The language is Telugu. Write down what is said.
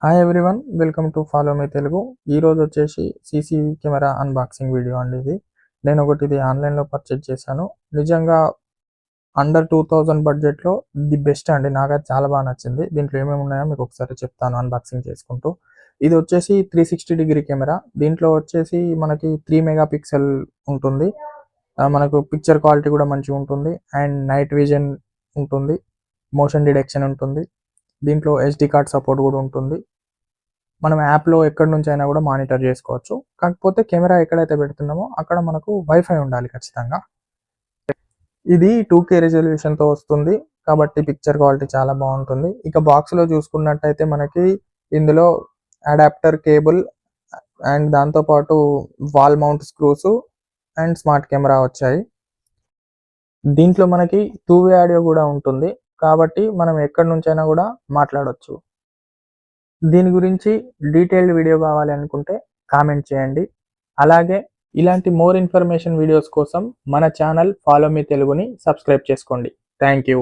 Hi everyone, welcome to follow me Telugu. ఈరోజు వచ్చేసి సీసీ కెమెరా అన్బాక్సింగ్ వీడియో అండి. నేను ఇది ఆన్లైన్లో పర్చేజ్ చేశాను. నిజంగా అండర్ 2000 బడ్జెట్లో ది బెస్ట్ అండి. నాకైతే చాలా బాగా నచ్చింది. దీంట్లో ఏమేమి ఉన్నాయో మీకు ఒకసారి చెప్తాను అన్బాక్సింగ్ చేసుకుంటూ. ఇది వచ్చేసి 360 డిగ్రీ కెమెరా. దీంట్లో వచ్చేసి మనకి 3 మెగా పిక్సెల్ ఉంటుంది. మనకు పిక్చర్ క్వాలిటీ కూడా మంచిగా ఉంటుంది అండ్ నైట్ విజన్ ఉంటుంది, మోషన్ డిటెక్షన్ ఉంటుంది. దీంట్లో SD కార్డ్ సపోర్ట్ కూడా ఉంటుంది. మనం యాప్లో ఎక్కడి నుంచి అయినా కూడా మానిటర్ చేసుకోవచ్చు. కాకపోతే కెమెరా ఎక్కడైతే పెడుతున్నామో అక్కడ మనకు వైఫై ఉండాలి ఖచ్చితంగా. ఇది 2K రెజల్యూషన్తో వస్తుంది కాబట్టి పిక్చర్ క్వాలిటీ చాలా బాగుంటుంది. ఇక బాక్స్లో చూసుకున్నట్టయితే మనకి ఇందులో అడాప్టర్ కేబుల్ అండ్ దాంతోపాటు wall mount screws and smart camera వచ్చాయి. దీంట్లో మనకి 2-వే ఆడియో కూడా ఉంటుంది కాబట్టి మనం ఎక్కడి నుంచైనా కూడా మాట్లాడవచ్చు. దీని గురించి డీటెయిల్డ్ వీడియో కావాలి అనుకుంటే కామెంట్ చేయండి. అలాగే ఇలాంటి మోర్ ఇన్ఫర్మేషన్ వీడియోస్ కోసం మన ఛానల్ ఫాలో మీ తెలుగుని సబ్స్క్రైబ్ చేసుకోండి. Thank you.